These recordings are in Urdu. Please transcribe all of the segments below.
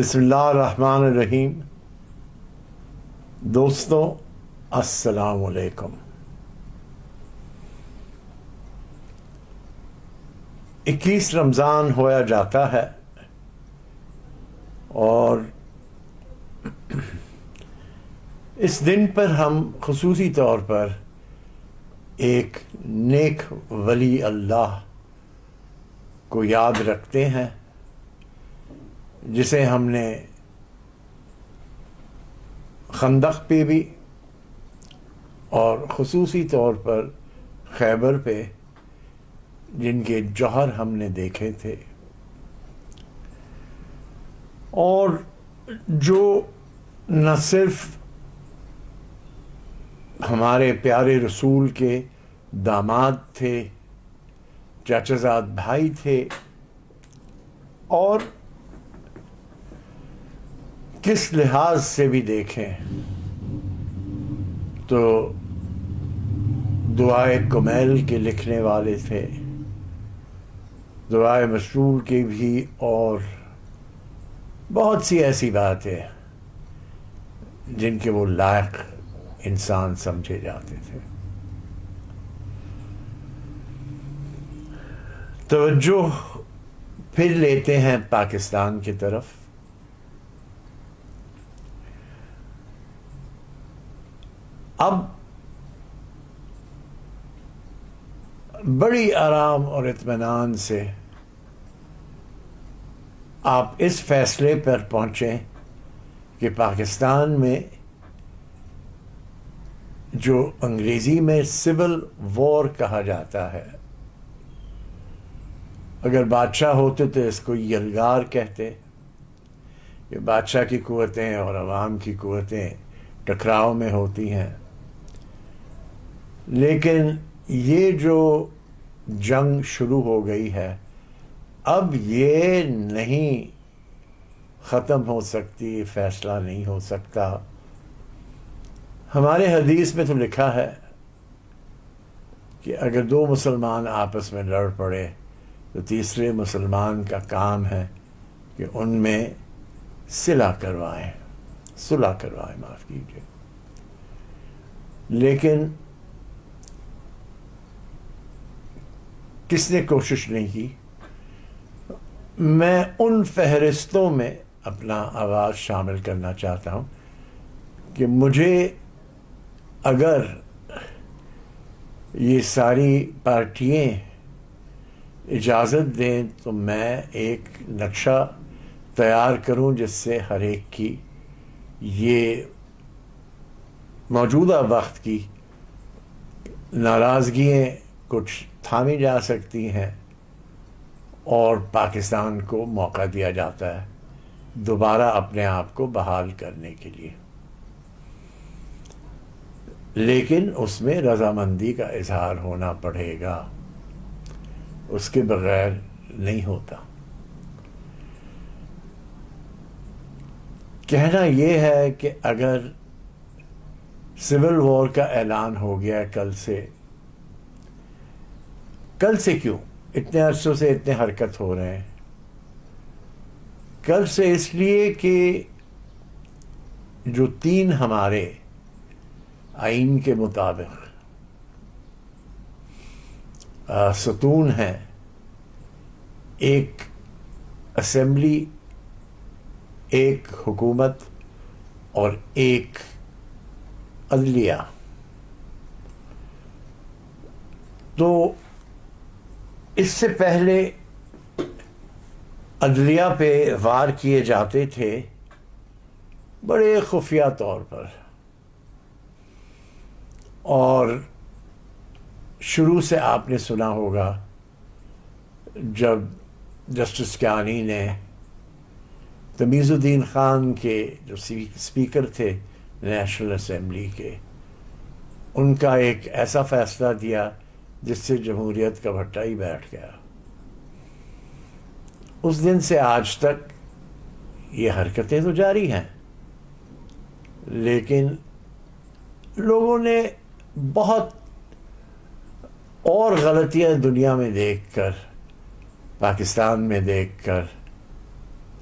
بسم اللہ الرحمن الرحیم۔ دوستوں السلام علیکم۔ 21 رمضان ہویا جاتا ہے اور اس دن پر ہم خصوصی طور پر ایک نیک ولی اللہ کو یاد رکھتے ہیں جسے ہم نے خندق پہ بھی اور خصوصی طور پر خیبر پہ جن کے جوہر ہم نے دیکھے تھے، اور جو نہ صرف ہمارے پیارے رسول کے داماد تھے، چچا زاد بھائی تھے، اور کس لحاظ سے بھی دیکھیں تو دعائے کمیل کے لکھنے والے تھے، دعائے مسرور کے بھی، اور بہت سی ایسی باتیں جن کے وہ لائق انسان سمجھے جاتے تھے۔ توجہ پھر لیتے ہیں پاکستان کی طرف۔ اب بڑی آرام اور اطمینان سے آپ اس فیصلے پر پہنچیں کہ پاکستان میں جو انگریزی میں سول وار کہا جاتا ہے، اگر بادشاہ ہوتے تو اس کو یلغار کہتے، کہ بادشاہ کی قوتیں اور عوام کی قوتیں ٹکراؤ میں ہوتی ہیں، لیکن یہ جو جنگ شروع ہو گئی ہے اب یہ نہیں ختم ہو سکتی، فیصلہ نہیں ہو سکتا۔ ہمارے حدیث میں تو لکھا ہے کہ اگر دو مسلمان آپس میں لڑ پڑے تو تیسرے مسلمان کا کام ہے کہ ان میں صلح کروائیں، معاف کیجیے۔ لیکن کس نے کوشش نہیں کی؟ میں ان فہرستوں میں اپنا آواز شامل کرنا چاہتا ہوں کہ مجھے اگر یہ ساری پارٹیاں اجازت دیں تو میں ایک نقشہ تیار کروں جس سے ہر ایک کی یہ موجودہ وقت کی ناراضگیاں کچھ تھامی جا سکتی ہیں اور پاکستان کو موقع دیا جاتا ہے دوبارہ اپنے آپ کو بحال کرنے کے لیے، لیکن اس میں رضامندی کا اظہار ہونا پڑے گا، اس کے بغیر نہیں ہوتا۔ کہنا یہ ہے کہ اگر سول وار کا اعلان ہو گیا کل سے کیوں اتنے عرصوں سے اتنے حرکت ہو رہے ہیں؟ کل سے اس لیے کہ جو 3 ہمارے آئین کے مطابق ستون ہیں، ایک اسمبلی، ایک حکومت اور ایک عدلیہ، تو اس سے پہلے عدلیہ پہ وار کیے جاتے تھے بڑے خفیہ طور پر، اور شروع سے آپ نے سنا ہوگا جب جسٹس کیانی نے تمیز الدین خان کے جو اسپیکر تھے نیشنل اسمبلی کے، ان کا ایک ایسا فیصلہ دیا جس سے جمہوریت کا بھٹا ہی بیٹھ گیا۔ اس دن سے آج تک یہ حرکتیں تو جاری ہیں، لیکن لوگوں نے بہت اور غلطیاں دنیا میں دیکھ کر، پاکستان میں دیکھ کر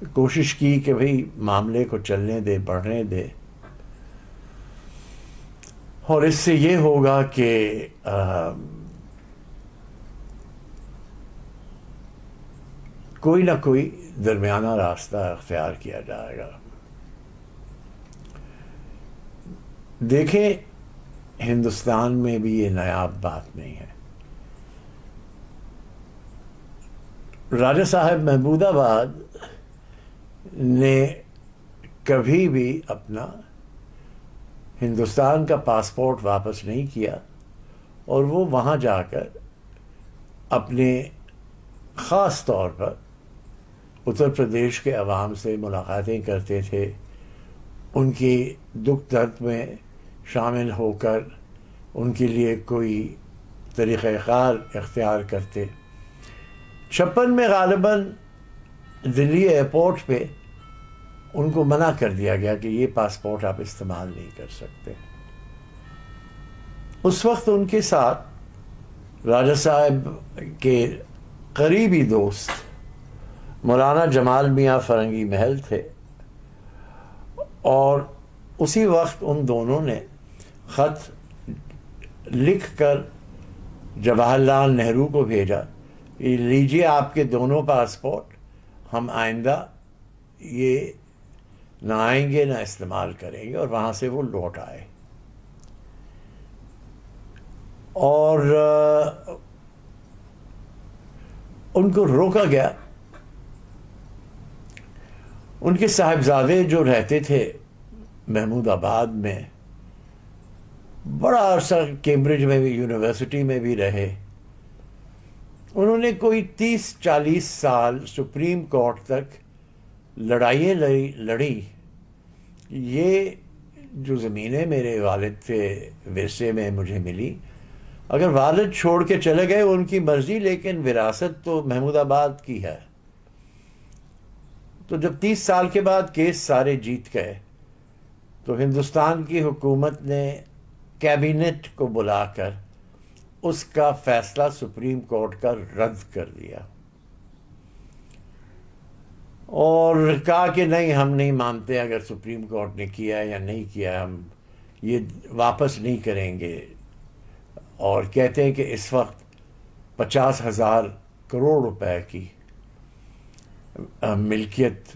کوشش کی کہ بھئی معاملے کو چلنے دے، بڑھنے دے، اور اس سے یہ ہوگا کہ کوئی نہ کوئی درمیانہ راستہ اختیار کیا جائے گا۔ دیکھیں، ہندوستان میں بھی یہ نایاب بات نہیں ہے۔ راجہ صاحب محمود آباد نے کبھی بھی اپنا ہندوستان کا پاسپورٹ واپس نہیں کیا، اور وہ وہاں جا کر اپنے خاص طور پر اتر پردیش کے عوام سے ملاقاتیں کرتے تھے، ان کی دکھ درد میں شامل ہو کر ان کے لیے کوئی طریقہ کار اختیار کرتے۔ 56 میں غالباً دلی ایئرپورٹ پہ ان کو منع کر دیا گیا کہ یہ پاسپورٹ آپ استعمال نہیں کر سکتے۔ اس وقت ان کے ساتھ راجہ صاحب کے قریبی دوست مولانا جمال میاں فرنگی محل تھے، اور اسی وقت ان دونوں نے خط لکھ کر جواہر لال نہرو کو بھیجا کہ لیجیے آپ کے دونوں پاسپورٹ، ہم آئندہ یہ نہ آئیں گے نہ استعمال کریں گے، اور وہاں سے وہ لوٹ آئے۔ اور ان کو روکا گیا۔ ان کے صاحبزادے جو رہتے تھے محمود آباد میں، بڑا عرصہ کیمبرج میں بھی، یونیورسٹی میں بھی رہے، انہوں نے کوئی 30-40 سال سپریم کورٹ تک لڑائیاں لڑی۔ یہ جو زمینیں میرے والد کے ورثے میں مجھے ملی، اگر والد چھوڑ کے چلے گئے ان کی مرضی، لیکن وراثت تو محمود آباد کی ہے۔ تو جب 30 سال کے بعد کیس سارے جیت گئے، تو ہندوستان کی حکومت نے کیبنٹ کو بلا کر اس کا فیصلہ سپریم کورٹ کا رد کر دیا، اور کہا کہ نہیں، ہم نہیں مانتے، اگر سپریم کورٹ نے کیا یا نہیں کیا، ہم یہ واپس نہیں کریں گے۔ اور کہتے ہیں کہ اس وقت 50,000 کروڑ روپے کی ملکیت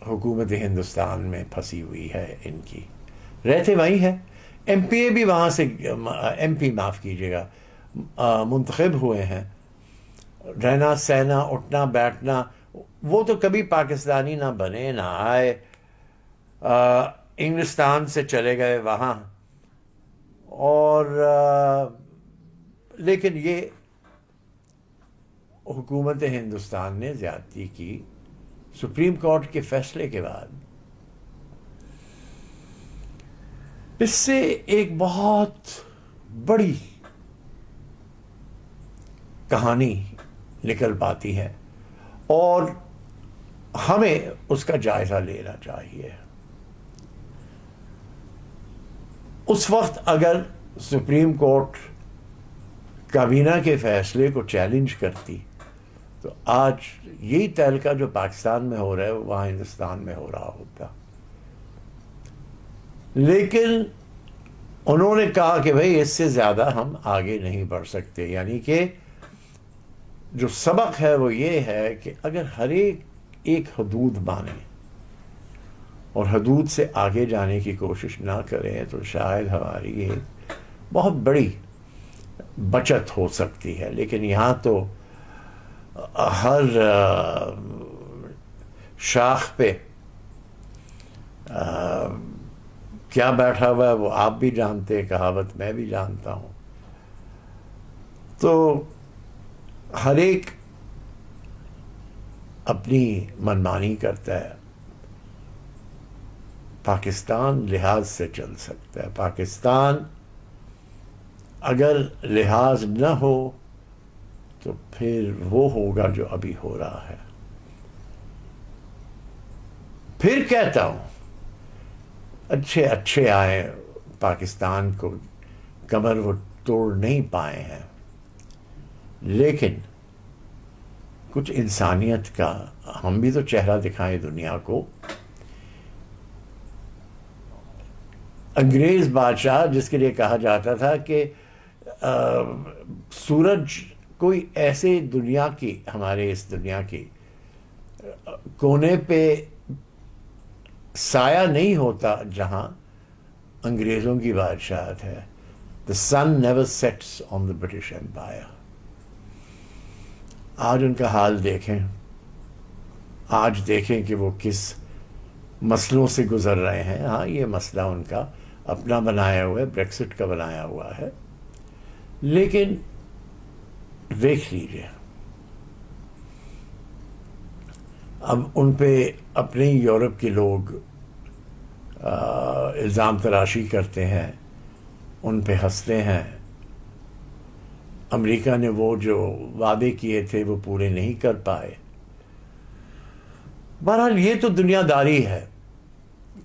حکومت ہندوستان میں پھنسی ہوئی ہے ان کی، رہتے وہی ہے۔ ایم پی اے بھی وہاں سے، ایم پی معاف کیجیے گا، منتخب ہوئے ہیں۔ رہنا سہنا اٹھنا بیٹھنا، وہ تو کبھی پاکستانی نہ بنے نہ آئے، انگلستان سے چلے گئے وہاں، اور لیکن یہ حکومت ہندوستان نے زیادتی کی سپریم کورٹ کے فیصلے کے بعد۔ اس سے ایک بہت بڑی کہانی نکل پاتی ہے، اور ہمیں اس کا جائزہ لینا چاہیے۔ اس وقت اگر سپریم کورٹ کابینہ کے فیصلے کو چیلنج کرتی، تو آج یہی تہلکہ جو پاکستان میں ہو رہا ہے وہاں ہندوستان میں ہو رہا ہوتا۔ لیکن انہوں نے کہا کہ بھئی اس سے زیادہ ہم آگے نہیں بڑھ سکتے، یعنی کہ جو سبق ہے وہ یہ ہے کہ اگر ہر ایک حدود مانے اور حدود سے آگے جانے کی کوشش نہ کریں، تو شاید ہماری ایک بہت بڑی بچت ہو سکتی ہے۔ لیکن یہاں تو ہر شاخ پہ کیا بیٹھا ہوا ہے وہ آپ بھی جانتے، کہاوت میں بھی جانتا ہوں۔ تو ہر ایک اپنی منمانی کرتا ہے۔ پاکستان لحاظ سے چل سکتا ہے، پاکستان اگر لحاظ نہ ہو تو پھر وہ ہوگا جو ابھی ہو رہا ہے۔ پھر کہتا ہوں، اچھے آئے پاکستان کو کمر وہ توڑ نہیں پائے ہیں، لیکن کچھ انسانیت کا ہم بھی تو چہرہ دکھائیں دنیا کو. انگریز بادشاہ جس کے لیے کہا جاتا تھا کہ سورج کوئی ایسے دنیا کی، ہمارے اس دنیا کی کونے پہ سایہ نہیں ہوتا جہاں انگریزوں کی بادشاہت ہے. The sun never sets on the British Empire. آج ان کا حال دیکھیں، آج دیکھیں کہ وہ کس مسئلوں سے گزر رہے ہیں. ہاں یہ مسئلہ ان کا اپنا بنایا ہوا ہے، بریکسٹ کا بنایا ہوا ہے، لیکن دیکھ لیجیے اب ان پہ اپنے یورپ کے لوگ الزام تراشی کرتے ہیں، ان پہ ہنستے ہیں. امریکہ نے وہ جو وعدے کیے تھے وہ پورے نہیں کر پائے. بہرحال یہ تو دنیا داری ہے.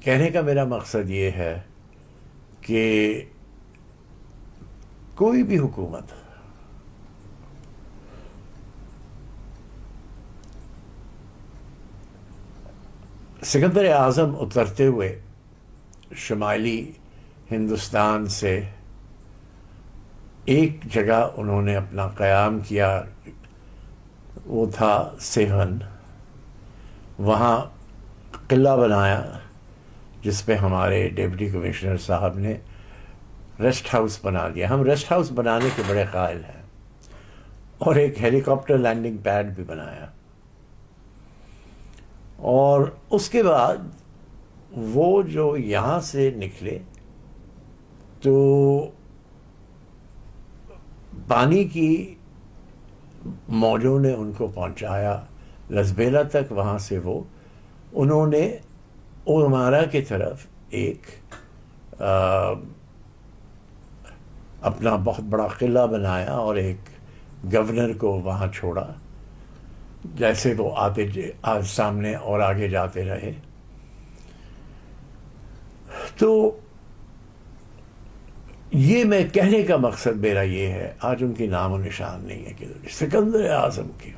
کہنے کا میرا مقصد یہ ہے کہ کوئی بھی حکومت سکندر اعظم اترتے ہوئے شمالی ہندوستان سے ایک جگہ انہوں نے اپنا قیام کیا، وہ تھا سیون. وہاں قلعہ بنایا جس پہ ہمارے ڈپٹی کمشنر صاحب نے ریسٹ ہاؤس بنا دیا. ہم ریسٹ ہاؤس بنانے کے بڑے قائل ہیں، اور ایک ہیلی کاپٹر لینڈنگ پیڈ بھی بنایا. اور اس کے بعد وہ جو یہاں سے نکلے تو پانی کی موجوں نے ان کو پہنچایا لسبیلا تک. وہاں سے وہ انہوں نے اورمارا کی طرف ایک اپنا بہت بڑا قلعہ بنایا اور ایک گورنر کو وہاں چھوڑا. جیسے وہ آج سامنے اور آگے جاتے رہے. تو یہ میں کہنے کا مقصد میرا یہ ہے، آج ان کی نام و نشان نہیں ہے. کہ سکندر اعظم کی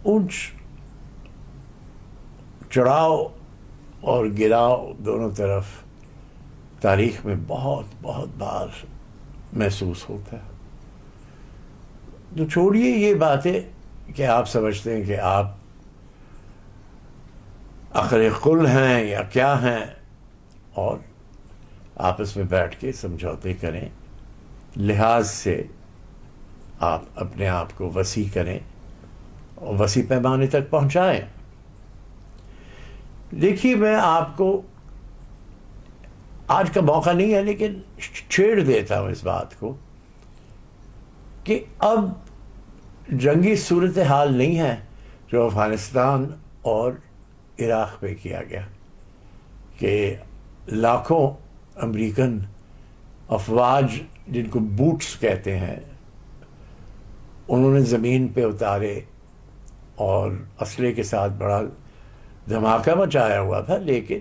اونچ چڑھاؤ اور گراؤ دونوں طرف تاریخ میں بہت بہت بار محسوس ہوتا ہے. تو چھوڑیے یہ باتیں کہ آپ سمجھتے ہیں کہ آپ اخر قل ہیں یا کیا ہیں، اور آپس میں بیٹھ کے سمجھوتے کریں، لحاظ سے آپ اپنے آپ کو وسیع کریں اور وسیع پیمانے تک پہنچائیں. دیکھیے میں آپ کو آج کا موقع نہیں ہے لیکن چھیڑ دیتا ہوں اس بات کو کہ اب جنگی صورتحال نہیں ہے جو افغانستان اور عراق پہ کیا گیا کہ لاکھوں امریکن افواج جن کو بوٹس کہتے ہیں انہوں نے زمین پہ اتارے اور اسلحے کے ساتھ بڑا دھماکہ مچایا ہوا تھا. لیکن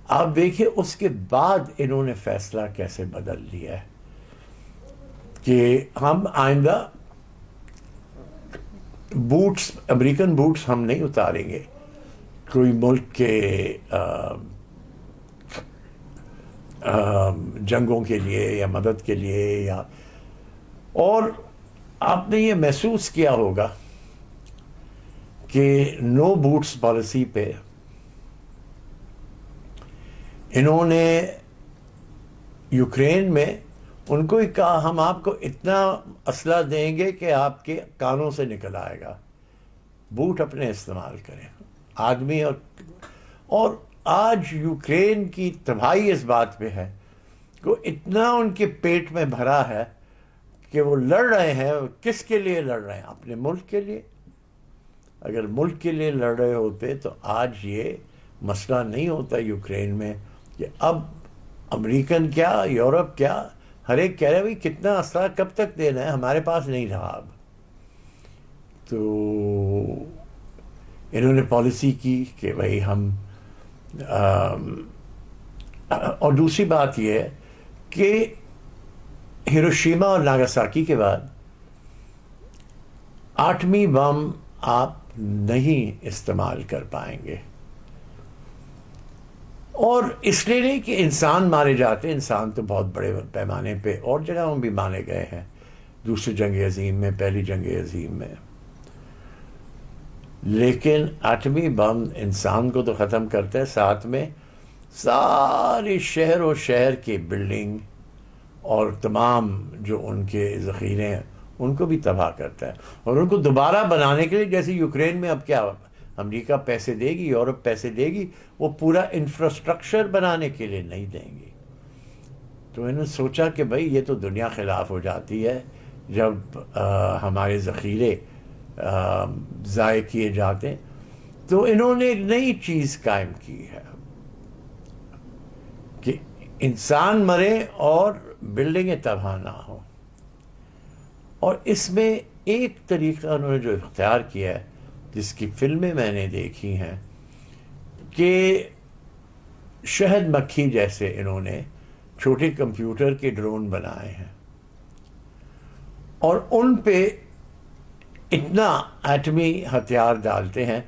آپ دیکھیے اس کے بعد انہوں نے فیصلہ کیسے بدل لیا ہے کہ ہم آئندہ بوٹس، امریکن بوٹس ہم نہیں اتاریں گے کوئی ملک کے جنگوں کے لیے یا مدد کے لیے یا. اور آپ نے یہ محسوس کیا ہوگا کہ نو بوٹس پالیسی پہ انہوں نے یوکرین میں ان کو ہی کہا ہم آپ کو اتنا اسلحہ دیں گے کہ آپ کے کانوں سے نکل آئے گا، بوٹ اپنے استعمال کریں آدمی. اور آج یوکرین کی تباہی اس بات پہ ہے کہ اتنا ان کے پیٹ میں بھرا ہے کہ وہ لڑ رہے ہیں. کس کے لیے لڑ رہے ہیں؟ اپنے ملک کے لیے. اگر ملک کے لیے لڑ رہے ہوتے تو آج یہ مسئلہ نہیں ہوتا یوکرین میں کہ اب امریکن کیا یورپ کیا ہر ایک کہہ رہے بھائی کتنا اسلحہ کب تک دینا ہے، ہمارے پاس نہیں رہا اب. تو انہوں نے پالیسی کی کہ بھائی ہم اور دوسری بات یہ ہے کہ ہیروشیما اور ناگاساکی کے بعد 8ویں بم آپ نہیں استعمال کر پائیں گے. اور اس لیے نہیں کہ انسان مارے جاتے، انسان تو بہت بڑے پیمانے پہ اور جگہوں بھی مارے گئے ہیں، دوسری جنگ عظیم میں، پہلی جنگ عظیم میں، لیکن 8ویں بم انسان کو تو ختم کرتا ہے، ساتھ میں ساری شہر و شہر کی بلڈنگ اور تمام جو ان کے ذخیرے ہیں ان کو بھی تباہ کرتا ہے. اور ان کو دوبارہ بنانے کے لیے، جیسے یوکرین میں اب کیا امریکہ پیسے دے گی، یورپ پیسے دے گی، وہ پورا انفراسٹرکچر بنانے کے لیے نہیں دیں گی. تو انہوں نے سوچا کہ بھائی یہ تو دنیا خلاف ہو جاتی ہے جب ہمارے ذخیرے ضائع کیے جاتے ہیں. تو انہوں نے ایک نئی چیز قائم کی ہے کہ انسان مرے اور بلڈنگیں تباہ نہ ہوں. اور اس میں ایک طریقہ انہوں نے جو اختیار کیا ہے، جس کی فلمیں میں نے دیکھی ہیں، کہ شہد مکھی جیسے انہوں نے چھوٹے کمپیوٹر کے ڈرون بنائے ہیں اور ان پہ اتنا ایٹمی ہتھیار ڈالتے ہیں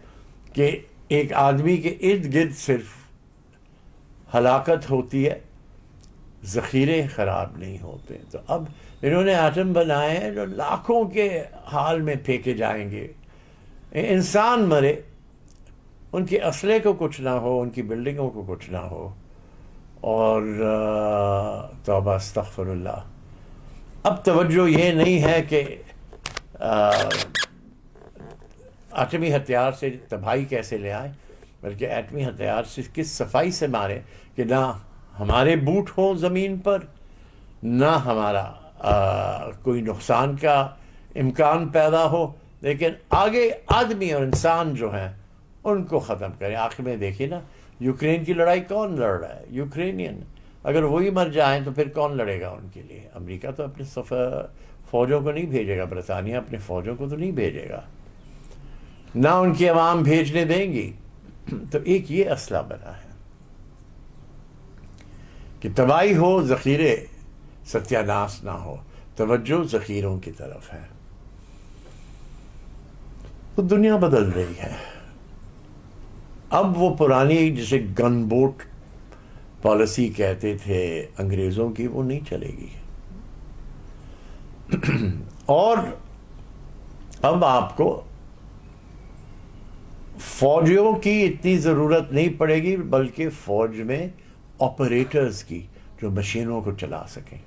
کہ ایک آدمی کے ارد گرد صرف ہلاکت ہوتی ہے، ذخیرے خراب نہیں ہوتے. تو اب انہوں نے ایٹم بنائے ہیں جو لاکھوں کے حال میں پھینکے جائیں گے، انسان مرے، ان کے اسلحے کو کچھ نہ ہو، ان کی بلڈنگوں کو کچھ نہ ہو. اور توبہ استغفر اللہ. اب توجہ یہ نہیں ہے کہ ایٹمی ہتھیار سے تباہی کیسے لے آئے، بلکہ ایٹمی ہتھیار سے کس صفائی سے مارے کہ نہ ہمارے بوٹ ہوں زمین پر، نہ ہمارا کوئی نقصان کا امکان پیدا ہو، لیکن آگے آدمی اور انسان جو ہیں ان کو ختم کریں. آخر میں دیکھیے نا، یوکرین کی لڑائی کون لڑ رہا ہے؟ یوکرینین. اگر وہی مر جائیں تو پھر کون لڑے گا ان کے لیے؟ امریکہ تو اپنے فوجوں کو نہیں بھیجے گا، برطانیہ اپنے فوجوں کو تو نہیں بھیجے گا، نہ ان کی عوام بھیجنے دیں گی. تو ایک یہ اسلحہ بنا ہے کہ تباہی ہو، ذخیرے ستیہ ناش نہ ہو. توجہ ذخیروں کی طرف ہے. تو دنیا بدل رہی ہے. اب وہ پرانی جسے گن بوٹ پالیسی کہتے تھے انگریزوں کی، وہ نہیں چلے گی. اور اب آپ کو فوجیوں کی اتنی ضرورت نہیں پڑے گی، بلکہ فوج میں آپریٹرز کی جو مشینوں کو چلا سکیں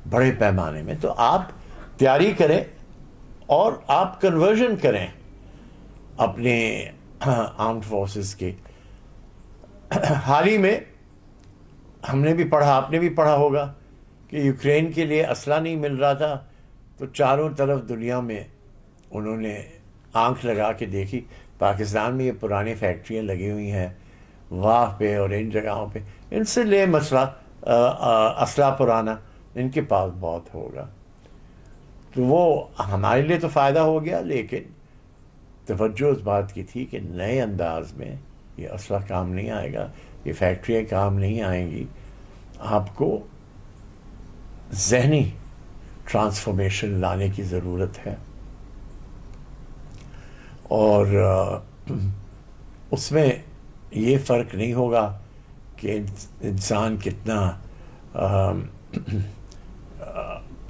بڑے پیمانے میں. تو آپ تیاری کریں اور آپ کنورژن کریں اپنے آرمڈ فورسز کے. حال ہی میں ہم نے بھی پڑھا، آپ نے بھی پڑھا ہوگا کہ یوکرین کے لیے اسلحہ نہیں مل رہا تھا، تو چاروں طرف دنیا میں انہوں نے آنکھ لگا کے دیکھی. پاکستان میں یہ پرانی فیکٹریاں لگی ہوئی ہیں واہ پہ اور ان جگہوں پہ، ان سے لے مسئلہ اسلحہ پرانا، ان کے پاس بہت ہوگا. تو وہ ہمارے لیے تو فائدہ ہو گیا، لیکن توجہ اس بات کی تھی کہ نئے انداز میں یہ اسلحہ کام نہیں آئے گا، یہ فیکٹریاں کام نہیں آئیں گی. آپ کو ذہنی ٹرانسفارمیشن لانے کی ضرورت ہے، اور اس میں یہ فرق نہیں ہوگا کہ انسان کتنا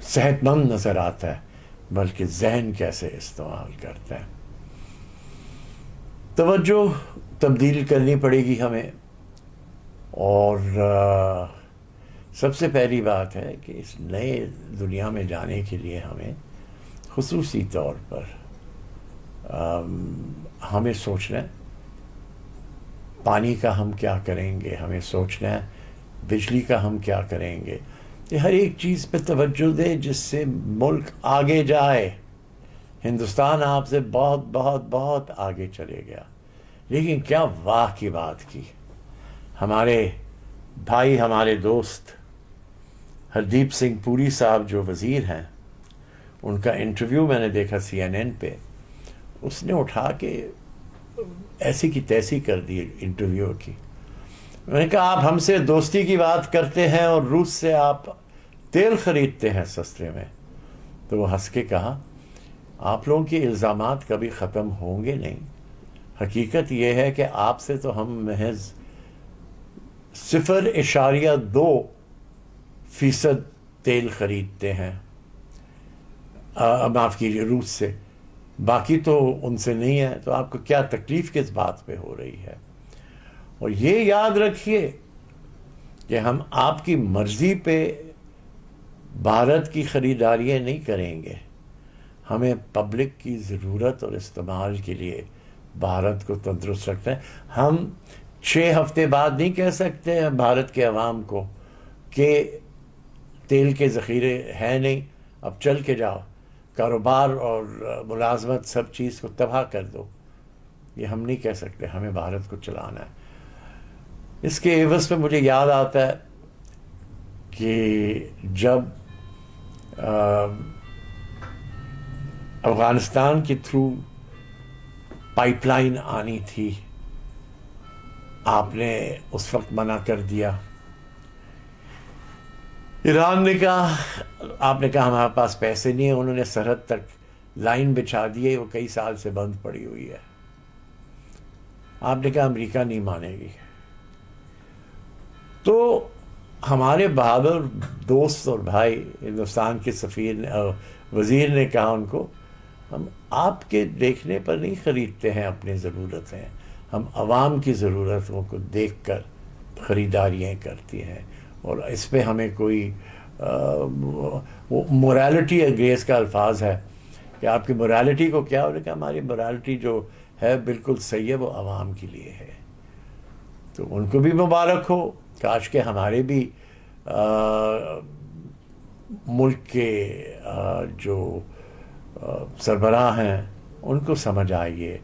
صحت مند نظر آتا ہے، بلکہ ذہن کیسے استعمال کرتا ہے. توجہ تبدیل کرنی پڑے گی ہمیں. اور سب سے پہلی بات ہے کہ اس نئے دنیا میں جانے کے لیے ہمیں خصوصی طور پر ہمیں سوچنا ہے پانی کا ہم کیا کریں گے، ہمیں سوچنا ہے بجلی کا ہم کیا کریں گے. یہ ہر ایک چیز پہ توجہ دے جس سے ملک آگے جائے. ہندوستان آپ سے بہت بہت بہت آگے چلے گیا، لیکن کیا واہ کی بات کی. ہمارے بھائی، ہمارے دوست ہردیپ سنگھ پوری صاحب جو وزیر ہیں، ان کا انٹرویو میں نے دیکھا CNN پہ. اس نے اٹھا کے ایسی کی تیسی کر دی انٹرویو کی. میں نے کہا آپ ہم سے دوستی کی بات کرتے ہیں اور روس سے آپ تیل خریدتے ہیں سستے میں. تو وہ ہنس کے کہا آپ لوگوں کے الزامات کبھی ختم ہوں گے نہیں. حقیقت یہ ہے کہ آپ سے تو ہم محض 0.2% تیل خریدتے ہیں, معاف کیجیے روس سے, باقی تو ان سے نہیں ہے. تو آپ کو کیا تکلیف کس بات پہ ہو رہی ہے؟ اور یہ یاد رکھیے کہ ہم آپ کی مرضی پہ بھارت کی خریداریاں نہیں کریں گے. ہمیں پبلک کی ضرورت اور استعمال کے لیے بھارت کو تندرست رکھنا ہے. ہم 6 ہفتے بعد نہیں کہہ سکتے ہیں بھارت کے عوام کو کہ تیل کے ذخیرے ہیں نہیں, اب چل کے جاؤ, کاروبار اور ملازمت سب چیز کو تباہ کر دو. یہ ہم نہیں کہہ سکتے, ہمیں بھارت کو چلانا ہے. اس کے عوض میں مجھے یاد آتا ہے کہ جب افغانستان کے تھرو پائپ لائن آنی تھی, آپ نے اس وقت منع کر دیا. ایران نے کہا, آپ نے کہا ہمارے پاس پیسے نہیں ہیں. انہوں نے سرحد تک لائن بچھا دی ہے, وہ کئی سال سے بند پڑی ہوئی ہے. آپ نے کہا امریکہ نہیں مانے گی. تو ہمارے بہادر دوست اور بھائی ہندوستان کے سفیر نے, وزیر نے کہا ان کو, ہم آپ کے دیکھنے پر نہیں خریدتے ہیں اپنی ضرورتیں, ہم عوام کی ضرورتوں کو دیکھ کر خریداریاں کرتی ہیں. اور اس پہ ہمیں کوئی مورالٹی گریس کا الفاظ ہے کہ آپ کی مورالٹی کو کیا, انہوں نے کہا ہماری مورالٹی جو ہے بالکل صحیح ہے, وہ عوام کے لیے ہے. تو ان کو بھی مبارک ہو. کاش کہ ہمارے بھی ملک کے جو سربراہ ہیں ان کو سمجھ آئیے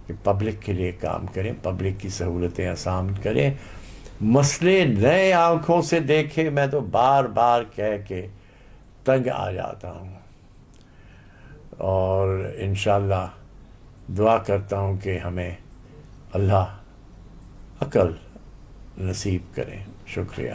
کہ پبلک کے لیے کام کریں, پبلک کی سہولتیں آسان کریں, مسئلے نئے آنکھوں سے دیکھیں. میں تو بار بار کہہ کے تنگ آ جاتا ہوں, اور انشاءاللہ دعا کرتا ہوں کہ ہمیں اللہ عقل نصیب کریں. شکریہ.